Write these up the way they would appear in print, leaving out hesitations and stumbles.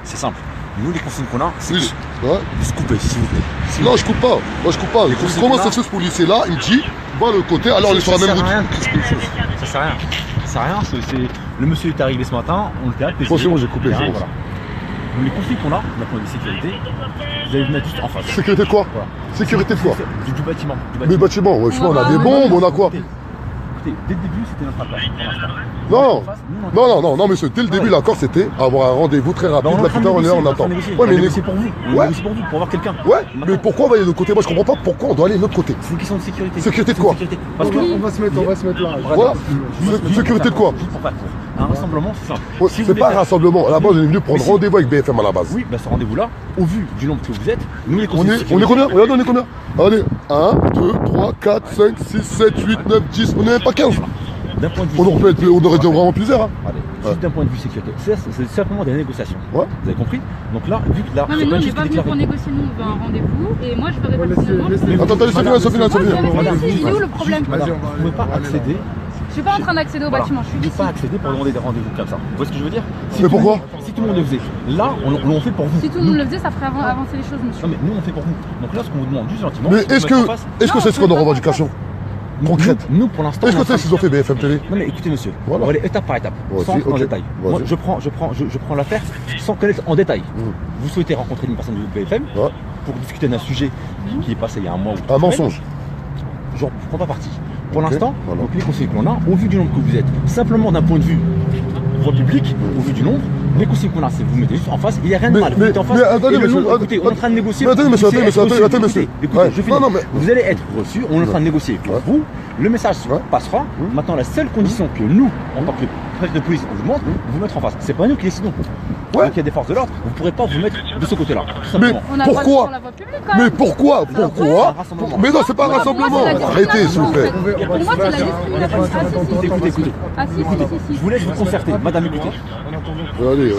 c'est simple. Nous, les consignes qu'on a, c'est Oui, ouais. de se couper, s'il vous plaît. Non, je coupe pas. Moi, je coupe pas. Comment ça se fait ce policier-là? Il me dit, va de côté, alors on est sur la même route. Ça sert à rien. Ça sert à rien. Le monsieur est arrivé ce matin, on était appelé. Franchement, j'ai coupé. Voilà. Donc, les consignes qu'on a, d'un point de vue sécurité, vous allez vous mettre juste en face. Sécurité de quoi? Voilà. Sécurité de quoi? Du bâtiment. Mais bâtiment, ouais, je sais pas, on a des bombes, on a quoi? Écoutez, dès le début, c'était notre accord. Non, monsieur, dès le début, l'accord, c'était avoir un rendez-vous très rapide. Là, putain, on est là, on attend. Ouais, mais négocier pour vous. On négocie pour vous, pour avoir quelqu'un. Ouais, mais pourquoi on va aller de l'autre côté? Moi, je comprends pas pourquoi on doit aller de l'autre côté. C'est une question de sécurité. Sécurité de quoi? Parce que on va se mettre là. Voilà. Sécurité de quoi? Un rassemblement, c'est simple. Ouais, c'est pas un rassemblement. À la base, on est venu prendre rendez-vous avec BFM à la base. Oui, bah ce rendez-vous-là, au vu du nombre que vous êtes, nous les On est combien? Regardez, on est combien? Regardez, 1, 2, 3, 4, 5, 6, 7, 8, 9, 10. On n'est même pas 15. D'un point de vue. On aurait dit vraiment plusieurs. Hein. Allez, juste d'un point de vue sécurité. C'est simplement des négociations. Ouais. Vous avez compris? Donc là, vu que là. Non, mais nous, on n'est pas venu pour négocier, nous, on veut un rendez-vous. Et moi, je ferai pas de Attends, c'est fini. Il est où le problème? Madame, vous ne pouvez pas accéder. Je suis pas en train d'accéder au bâtiment, je suis Vous ne ici. pouvez pas accéder pour demander des rendez-vous comme ça. Vous voyez ce que je veux dire? Mais pourquoi? Si tout le monde le faisait, là, on le fait pour vous. Si tout le monde le faisait, ça ferait avancer les choses, monsieur. Non, mais nous, on fait pour vous. Donc là, ce qu'on vous demande, juste gentiment. Mais est-ce que c'est ce qu'on a revendication concrète? Nous, pour l'instant. Est-ce que c'est ce qu'ils ont fait BFM TV? Non, mais écoutez, monsieur, Voilà. on va aller étape par étape, Ouais, sans si, entrer en ok. détail. Vas-y. Moi, je prends l'affaire sans connaître en détail. Vous souhaitez rencontrer une personne du BFM Ouais. pour discuter d'un sujet qui est passé il y a un mois ou Un mensonge. Genre, je prends pas parti. Pour l'instant, voilà. donc les conseils que l'on a, au vu du nombre que vous êtes, simplement d'un point de vue voie publique, au vu du nombre, les conseils qu'on a, c'est vous mettez juste en face, il n'y a rien de mal. Vous mettez en face, attendez, et le monsieur, nombre, écoutez, on est en train de négocier. mais attendez, monsieur, attendez, monsieur. Écoutez, Ouais. je finis. Non, mais- Vous allez être reçu, on est en train de négocier pour vous, le message passera. Maintenant, la seule condition que nous, en tant que préfet de police, on vous demande, vous mettre en face. C'est pas nous qui décidons. Ouais. Donc il y a des forces de l'ordre, vous ne pourrez pas vous mettre de ce côté-là. Tout Mais simplement. On a le droit de pourquoi? sur la voie publique, quand même. Mais pourquoi? C'est un rassemblement. Mais non, c'est pas un rassemblement. Arrêtez, s'il vous plaît. Pour moi, c'est la discrimination. Écoutez. Ah, si, si. Je vous laisse vous concerter. Madame, écoutez. Regardez,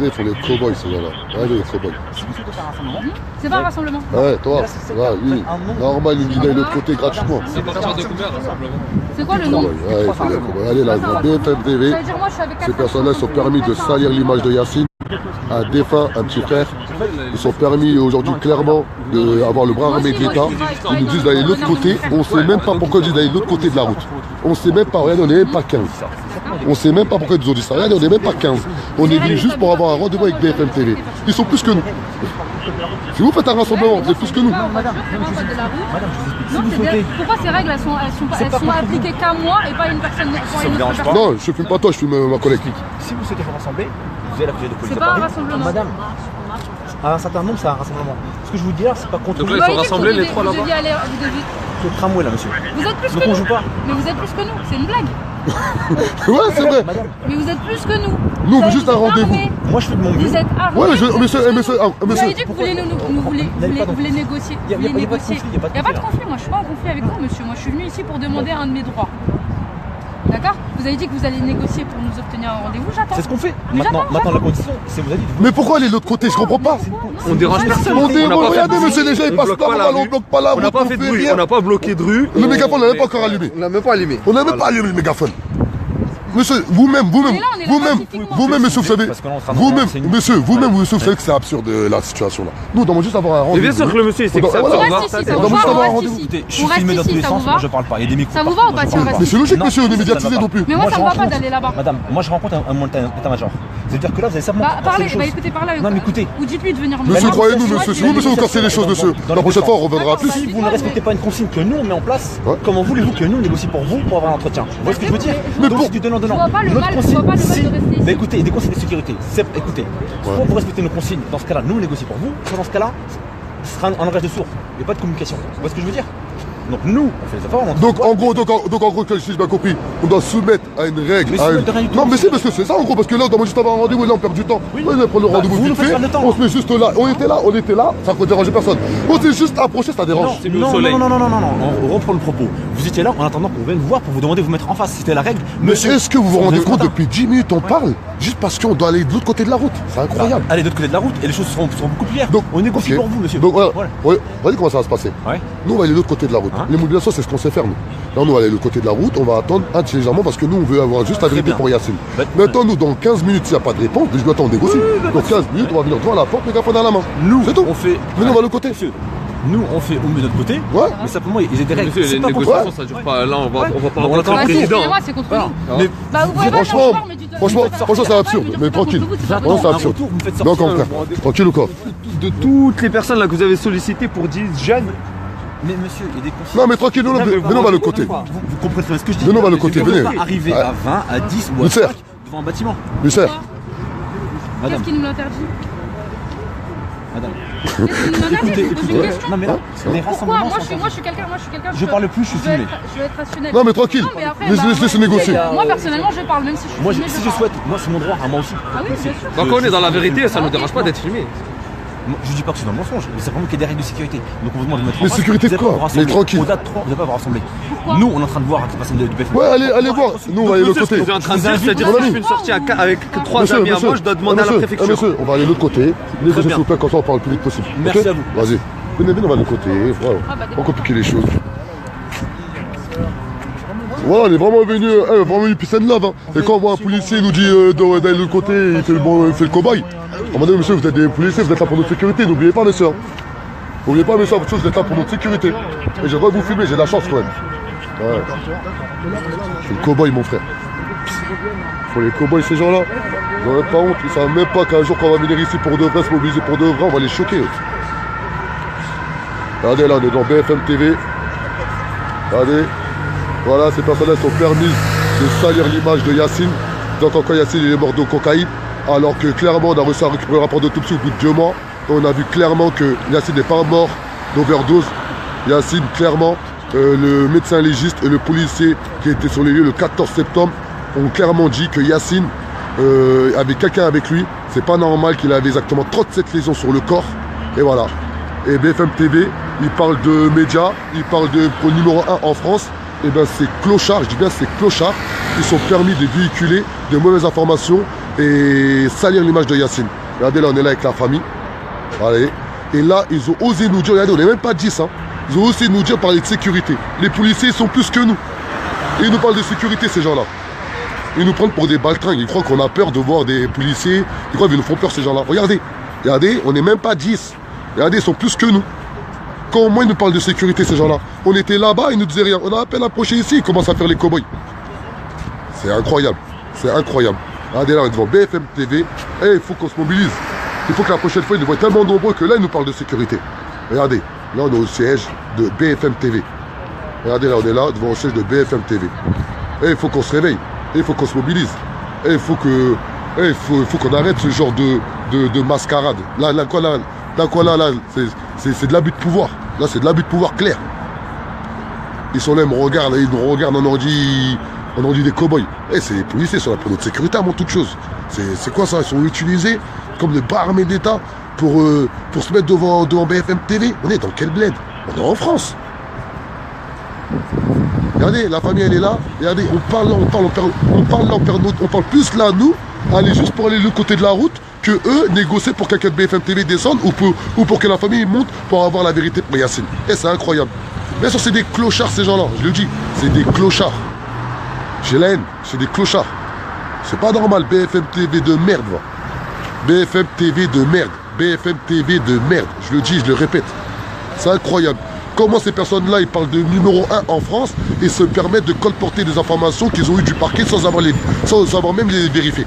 ils font les cow-boys, ces gars-là. Regardez les cow-boys. Si vous souhaitez faire un rassemblement, C'est pas un rassemblement. Ouais, toi, lui, normal, il est de l'autre côté gratuitement. C'est quoi le nom? Ouais, ils font les cow-boys. Allez, là, BFM TV, Ça veut dire, moi, je suis avec ces personnes-là se sont permis de salir l'image de Yacine, un défunt, un petit frère. Ils sont permis aujourd'hui clairement d'avoir le bras armé de l'État. Ils nous disent d'aller de l'autre côté. On ne sait même pas pourquoi ils disent d'aller de l'autre côté de la route. On ne sait même pas, regardez, on n'est même pas 15. On ne sait même pas pourquoi ils nous ont dit ça. Regardez, on n'est même pas 15. On est venu juste pour avoir un rendez-vous avec BFM TV. Ils sont plus que nous. Si vous faites un rassemblement, vous êtes plus que nous. Madame, Non, pourquoi ces règles elles sont appliquées qu'à moi et pas à une personne? Ça vous dérange pas? Non, je ne filme pas toi, je filme ma collègue. Si vous souhaitez vous rassembler, vous avez la préfecture de police C'est à pas un Paris. rassemblement. Madame, à un certain nombre, c'est un rassemblement. Ce que je vous dis là, c'est pas contre Donc vous. là, ils sont rassemblés les trois là-bas. Le tramway là, monsieur. Vous êtes plus Donc que on nous. joue pas. Mais vous êtes plus que nous, c'est une blague. Ouais, c'est vrai. Madame, Mais vous êtes plus que nous. Nous, on veut Vous juste un êtes rendez-vous. armés. moi je fais de mon mieux. Vous êtes armés. Ouais, monsieur, Vous monsieur. avez dit que vous voulez vous voulez négocier. Il y a pas de conflit, il y a pas de Il n'y a pas de conflit, conflit, moi je suis pas en conflit avec vous, monsieur. Moi je suis venu ici pour demander un de mes droits. D'accord? Vous avez dit que vous allez négocier pour nous obtenir un rendez-vous, j'attends. C'est ce qu'on fait. Mais Maintenant j'attends. la condition, c'est vous avez dit. Mais pourquoi aller de l'autre côté? Je comprends pas. On dérange personne. On dérange, n'a pas fait regardez, de bruit. monsieur, les gens, ils On passent bloque pas, pas la on rue. bloque pas la route. On n'a pas fait de fait bruit, rien. on n'a pas bloqué de rue. Le mégaphone, on l'a même pas encore allumé. On l'a même pas allumé. On n'a même pas allumé le mégaphone. Monsieur, vous-même, monsieur, vous savez, Parce qu'on est en train de vous-même, renseigner. monsieur, vous savez que c'est absurde la situation là. Nous, on demande juste avoir un Et rendez-vous. bien sûr que le monsieur, il sait que ça On absurde. reste ici, ça on vous doit juste va, avoir un on reste rendez-vous. ici. Je suis On reste filmé dans tous ici, les ça vous sens, va? moi je parle pas. Il y a des micros. Ça vous partout, va ou moi, pas je si on parle reste Mais c'est logique, Non, monsieur, on est ça médiatisé va non pas. plus. Mais moi ça me je va pas rencontre- d'aller là-bas. Madame, moi je rencontre un montant d'état-major. C'est-à-dire que là, vous avez simplement. Bah parlez, bah écoutez, parlez avec Non, mais écoutez. Ou dites-lui de venir me Monsieur, voir. croyez-nous, Moi, monsieur, je si vous, vais- monsieur, vous cassez les choses, monsieur. La prochaine fois, on reviendra plus. Si vous ne respectez pas une consigne que nous on met en place, Ouais. comment voulez-vous que nous on négocie pour vous pour avoir un entretien? Vous voyez ce que je veux dire? Mais Donc pour- c'est du donnant. Je vois pas le Notre mal, je consigne, vois pas le mal si- de rester ici. Mais écoutez, des consignes de sécurité. Écoutez, soit vous respectez nos consignes, dans ce cas-là, nous on négocie pour vous, soit dans ce cas-là, ce sera un langage de sourd. Il n'y a pas de communication. Vous voyez ce que je veux dire? Donc nous, on fait les efforts, on Donc en gros, si j'ai bien compris, on doit soumettre à une règle. Mais à soumettre rien du tout. Non, mais c'est parce que c'est ça en gros, parce que là, on doit juste avoir un rendez-vous et là, on perd du temps. Oui. On va prendre le Bah, rendez-vous vous vite nous faites fait. perdre de temps. On se met juste là. On était là, ça peut déranger personne. On s'est juste approché, ça dérange. C'est mis au soleil. Non, on reprend le propos. Vous étiez là en attendant qu'on vienne vous voir pour vous demander de vous mettre en face. C'était la règle. Mais Monsieur, est-ce que vous vous rendez avez compte le depuis 10 minutes, on parle juste parce qu'on doit aller de l'autre côté de la route. C'est incroyable. Allez de l'autre côté de la route et les choses seront beaucoup plus claires. Donc, on négocie ok. pour vous, monsieur. Donc voilà. Voilà. Ouais. Regardez comment ça va se passer. Ouais. Nous, on va aller de l'autre côté de la route. Hein? L'immobilisation, c'est ce qu'on sait faire, nous. Là, nous, on va aller de l'autre côté de la route, on va attendre intelligemment parce que nous, on veut avoir juste la vérité bien. pour Yacine. Bah, Maintenant, nous, dans 15 minutes, s'il n'y a pas de réponse, je dois attendre, on négocie. Dans 15 minutes, on va venir devant la porte, mégaphone à la main. Nous, c'est tout. on fait. Mais nous, on va de l'autre côté. Monsieur, nous, on fait de notre côté. Ouais. Mais simplement, ils aient des règles. Monsieur, les C'est pas pour négociations, toi. ça dure pas. Là, on va pas On rencontrer attend le le président. Excusez-moi, c'est contre Voilà. nous. Mais Bah, ouvrez pas le Franchement, mâchoire, mais tu- franchement, c'est absurde. Mais tranquille. j'attends c'est un absurde. retour, vous me faites Non, sortir. quand frère. Tranquille ou quoi? De toutes les personnes là que vous avez sollicitées pour 10 jeunes, Mais monsieur, il y a des consignes. Non, mais tranquille, nous, venez, on va de l'autre côté. Vous comprenez ce que je dis? Venez, on va de l'autre côté, On ne peut venez. pas arriver Ouais. à 20, à 10 ou à Lucère. 5 devant un bâtiment. Lucère, Madame, Qu'est-ce qui nous l'interdit? madame. Qu'est-ce qui nous l'interdit? Je vous pose une question. Non mais là, les Pourquoi? rassemblements Moi, sont je suis quelqu'un. Je parle plus, je suis filmé. Je vais être rationnel. non, mais tranquille. Non, mais après, Laissez négocier. Moi, personnellement, je parle, même si je suis Moi, filmée, si je parle. souhaite, moi c'est mon droit, à moi aussi. Ah oui, bien sûr. donc on est dans la vérité, ça ne nous dérange pas d'être filmé. Moi, je dis pas que c'est dans le mensonge, mais c'est vraiment qu'il y a des règles de sécurité. Donc on vous demande de mettre en Mais face. sécurité Vous avez quoi? pas à vous rassembler. Mais tranquille. Au-delà de 3, vous n'avez pas à vous rassembler. Pourquoi? Nous, on est en train de voir avec les personnes du BFM. Ouais, allez voir. Nous, on va aller de l'autre côté. Ce que vous êtes en train de dire, c'est-à-dire Mon que si ami. je fais une sortie avec 3 Monsieur, amis à monsieur, moi, je dois demander à la monsieur, préfecture. monsieur, on va aller de l'autre côté. Négociez s'il bien. vous plaît, comme ça on parle le plus vite possible. Merci Ok? à vous. Vas-y. Venez, on va de l'autre côté. Voilà. Ah, bah, On va compliquer les choses. Voilà, on est vraiment venu, vraiment une piscine love. Hein. Et quand on voit un policier nous dit d'aller de l'autre côté, il fait le cobaye. On m'a dit, monsieur, vous êtes des policiers, vous êtes là pour notre sécurité, n'oubliez pas, monsieur. N'oubliez pas, monsieur, vous êtes là pour notre sécurité. Et j'ai le droit de vous filmer, j'ai de la chance quand même. Ouais. C'est le cow-boy, mon frère. Faut les cow-boys, ces gens-là. Ils n'ont même pas honte, ils savent même pas qu'un jour, quand on va venir ici pour de vrai, se mobiliser pour de vrai, on va les choquer. Regardez, là, on est dans BFM TV. Regardez. Voilà, ces personnes-là sont permises de salir l'image de Yacine. Donc encore Yacine, il est mort de cocaïne. Alors que clairement, on a réussi à récupérer le rapport d'autopsie au bout de 2 mois. Et on a vu clairement que Yacine n'est pas mort d'overdose. Yacine, clairement, le médecin légiste et le policier qui était sur les lieux le 14 septembre ont clairement dit que Yacine avait quelqu'un avec lui. C'est pas normal qu'il avait exactement 37 lésions sur le corps. Et voilà. Et BFM TV, il parle de médias, il parle de au numéro 1 en France. Et bien ces clochards, je dis bien ces clochards, ils sont permis de véhiculer de mauvaises informations et salir l'image de Yacine. Regardez là, on est là avec la famille. Allez. Et là, ils ont osé nous dire, regardez, on n'est même pas 10, hein. Ils ont osé nous dire parler de sécurité. Les policiers, ils sont plus que nous. Et ils nous parlent de sécurité, ces gens-là. Ils nous prennent pour des baltringues. Ils croient qu'on a peur de voir des policiers. Ils croient qu'ils nous font peur, ces gens-là. Regardez, regardez, on n'est même pas 10. Regardez, ils sont plus que nous. Quand au moins ils nous parlent de sécurité, ces gens-là. On était là-bas, ils nous disaient rien. On a à peine approché ici, ils commencent à faire les cow-boys. C'est incroyable. C'est incroyable. Regardez là, on est devant BFM TV. Et il faut qu'on se mobilise. Il faut que la prochaine fois, ils nous voient tellement nombreux que là, ils nous parlent de sécurité. Regardez, là, on est au siège de BFM TV. Regardez là, on est là, devant le siège de BFM TV. Et il faut qu'on se réveille. Et il faut qu'on se mobilise. Et il faut que... Et il faut qu'on arrête ce genre de mascarade. Là, c'est de l'abus de pouvoir. Là, c'est de l'abus de pouvoir clair. Ils sont là, ils nous regardent, on en dit des cow-boys. Eh, c'est les policiers, ils sont là pour notre sécurité avant toute chose. C'est quoi ça? Ils sont utilisés comme des bras armés d'État pour se mettre devant BFM TV. On est dans quel bled? On est en France. Regardez, la famille elle est là. Regardez, on parle plus là, nous, aller juste pour aller de l'autre côté de la route, que eux négocier pour que BFM TV descende ou pour que la famille monte pour avoir la vérité pour Yacine. Et c'est incroyable. Bien sûr, c'est des clochards ces gens-là, je le dis, c'est des clochards. J'ai la haine, c'est des clochards. C'est pas normal, BFM TV de merde, va. BFM TV de merde, BFM TV de merde, je le dis, je le répète. C'est incroyable. Comment ces personnes-là, ils parlent de numéro 1 en France et se permettent de colporter des informations qu'ils ont eues du parquet sans avoir même les vérifier.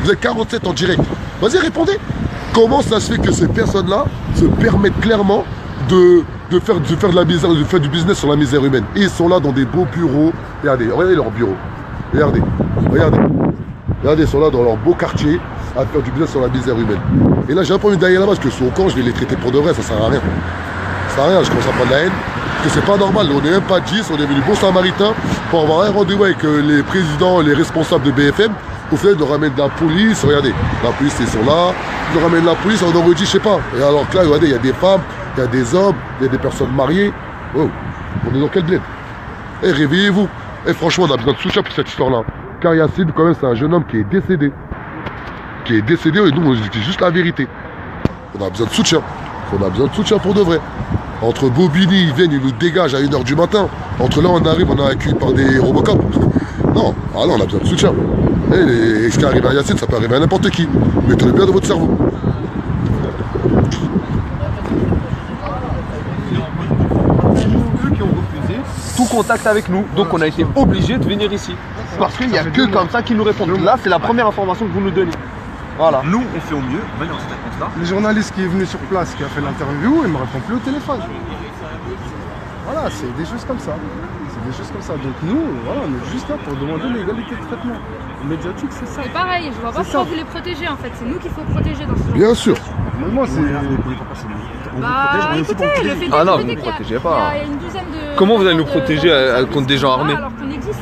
Vous êtes 47 en direct. Vas-y, répondez. Comment ça se fait que ces personnes-là se permettent clairement de faire de la misère, de faire du business sur la misère humaine? Et ils sont là dans des beaux bureaux. Regardez leurs bureaux. Regardez. Ils sont là dans leur beau quartier à faire du business sur la misère humaine. Et là, j'ai un peu envie d'aller là-bas parce que sur au camp, je vais les traiter pour de vrai, ça sert à rien. Ça sert à rien, je commence à prendre la haine. Parce que c'est pas normal, on n'est même pas 10, on est venu bon samaritain pour avoir un rendez-vous avec les présidents, les responsables de BFM. Au fait, ils nous ramènent de la police, regardez, la police, ils sont là, ils nous ramènent de la police, on aurait dit, je sais pas. Et alors que là, regardez, il y a des femmes, il y a des hommes, il y a des personnes mariées. Oh, on est dans quel bled? Eh, réveillez-vous. Et franchement, on a besoin de soutien pour cette histoire-là. Car Yacine, quand même, c'est un jeune homme qui est décédé. Et nous, on dit juste la vérité. On a besoin de soutien. On a besoin de soutien pour de vrai. Entre Bobigny, ils viennent, ils nous dégagent à 1h du matin. Entre là, on arrive, on est accueilli par des Robocop. Non, ah là, on a besoin de soutien. Et ce qui arrive à Yacine, ça peut arriver à n'importe qui. Mettez-le bien dans votre cerveau. Eux qui ont refusé tout contact avec nous. Donc on a été obligé de venir ici. Parce qu'il n'y a que comme ça qu'ils nous répondent. Là, c'est la première information que vous nous donnez. Voilà. Nous, on fait au mieux, on va dans cette réponse-là. Le journaliste qui est venu sur place, qui a fait l'interview, il me répond plus au téléphone. Voilà, c'est des choses comme ça. C'est des choses comme ça. Donc nous, voilà, on est juste là pour demander l'égalité de traitement. Le médiatique, c'est ça. C'est pareil, je vois pas pourquoi vous les protégez en fait. C'est nous qu'il faut protéger dans ce genre. Bien sûr. Normalement, c'est... Bah écoutez, le fait Ah non, de vous ne qu'il y a- protégez pas. Il y a une douzaine de... Comment vous allez nous de- protéger contre des gens armés? Alors qu'on existe.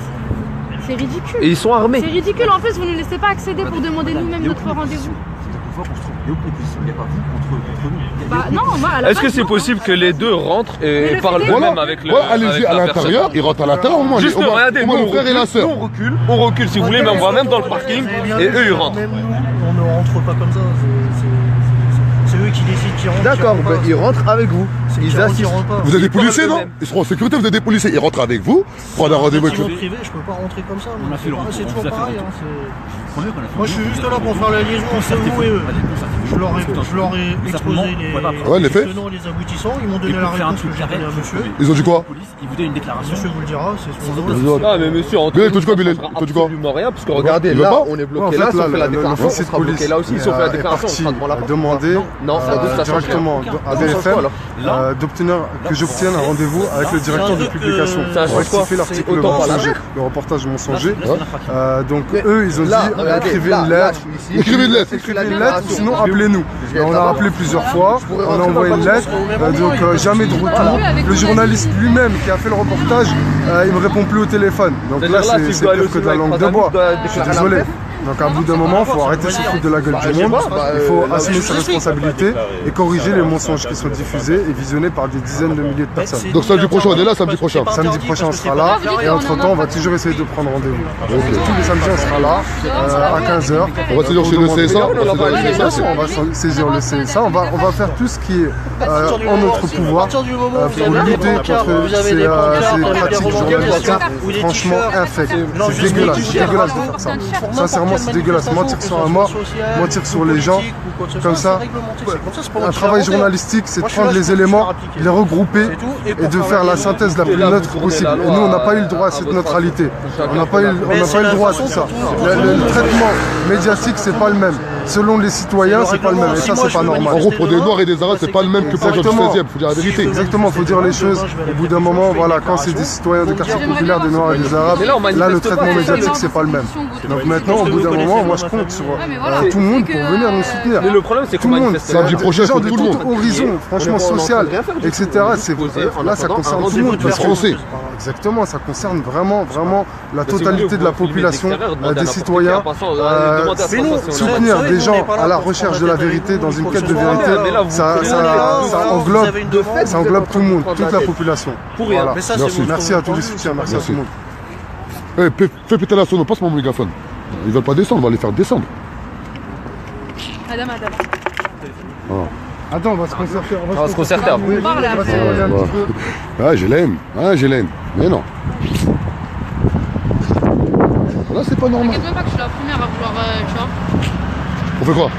C'est ridicule. Et ils sont C'est armés. ridicule. En plus, vous ne nous laissez pas accéder pour demander nous-mêmes notre rendez-vous. Il n'y a aucune position, il n'y a pas vous contre nous. Bah non, moi à la Est-ce que base, c'est moi- possible que les deux rentrent et le parlent fait est- eux-mêmes avec le Voilà, avec allez-y à la l'intérieur, personne? ils rentrent à l'intérieur, au moins, Juste au moins, regardez, au moins nous le frère et la sœur. on recule si vous voulez, mais on va même dans le parking et eux ils rentrent. Même nous, on ne rentre pas comme ça. C'est eux qui décident qui rentrent. D'accord, qui rentrent pas. ils rentrent avec vous. C'est qui Ils rentrent, qui assistent. rentrent pas. Vous êtes des Ils parlent policiers, non? eux-mêmes. Ils seront en sécurité, vous êtes des policiers. Ils rentrent avec vous, prendre un rendez-vous avec Dans eux. le privé, je peux pas rentrer comme ça. On a fait le retour, C'est on toujours vous a fait pareil. le hein, Premier qu'on a fait. Moi, je suis juste là pour faire la liaison entre vous et eux. Je leur ai exposé Ouais, les faits. les tenants et les aboutissants. Ils m'ont Et donné la pour faire un réponse que truc j'ai carré, donnée à monsieur. Ils ont dit quoi? Il vous donne une déclaration. Monsieur vous le dira, c'est son rôle. Ah mais monsieur, entre Bilal, nous, toi, tu quoi, ça Bilal? changera Toi, tu quoi? absolument rien, parce que regardez, Il veut là pas on est En bloqué fait, là, si on fait la le déclaration, on officier de sera bloqué police là aussi, si on fait la est déclaration, on parti sera devant la porte. demander Non, ça change rien. directement à BFM que j'obtienne un rendez-vous avec le directeur de publication Ça pour change quoi? rectifier l'article C'est autant pas la mensonger, même. le reportage mensonger. Donc Mais eux, ils ont dit là, regardez, écrivez là, une là, lettre. je suis ici. Écrivez une lettre. Écrivez une lettre, sinon appelez-nous. Et on a appelé plusieurs fois, on a envoyé une lettre, donc jamais de retour. Le journaliste lui-même qui a fait le reportage, il me répond plus au téléphone. Donc là, C'est-à-dire là, si je c'est dois aller pire au que de la cinéma langue avec de 3 bois. amis, je dois Je suis déclarer la désolé. bref. Donc à bout d'un moment, il faut arrêter de se foutre de la gueule du monde. Il faut assumer ses responsabilités et corriger les mensonges qui sont diffusés et visionnés par des dizaines de milliers de personnes. Donc samedi prochain, on est là, samedi prochain. Samedi prochain, on sera là et entre-temps, on va toujours essayer de prendre rendez-vous. Tous les samedis, on sera là à 15h. On va saisir chez le CSA. On va saisir le CSA. On va faire tout ce qui est en notre pouvoir pour lutter contre ces pratiques journalistiques franchement infectes. C'est dégueulasse de faire ça. Sincèrement, c'est dégueulasse. Mentir sur un mort, mentir sur les gens, comme ça. Un travail journalistique, c'est de prendre les éléments, les regrouper et de faire la synthèse la plus neutre possible. Et nous, on n'a pas eu le droit à cette neutralité. On n'a pas eu le droit à tout ça. Le traitement médiatique, c'est pas le même. Selon les citoyens, c'est pas le même. Et ça, c'est pas normal. En gros, pour des Noirs et des Arabes, c'est pas le même que pour les gens du 16e, faut dire la vérité. Exactement, faut dire les choses. Au bout d'un moment, voilà, quand c'est des citoyens de quartier populaire, des Noirs et des Arabes, là, le traitement médiatique, c'est pas le même. Donc maintenant, au bout d'un moment, moi, je compte sur tout le monde pour venir nous soutenir. Mais le problème c'est Tout qu'on le monde, manifeste. Samedi prochain, des gens faut de tout le monde. tout horizon, franchement social, etc. Là, ça concerne tout le monde. Les Français. Exactement, ça concerne vraiment la totalité de la population, des citoyens. Soutenir des gens à la recherche de la vérité, dans une quête de vérité, ça englobe tout le monde, toute la population. Voilà. Merci à tous les soutiens, merci à tout le monde. Eh, fais péter la sono, passe mon mégaphone. Ils veulent pas descendre, on va les faire descendre. Madame. Attends, on va se concerter. On va se concerter après. Oui, parle, là. on va s'éloigner un petit peu. Ah, j'ai l'aime. Mais non. Là, c'est pas normal. T'inquiète même pas que je suis la première à vouloir, tu vois. On fait quoi?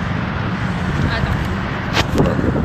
Attends.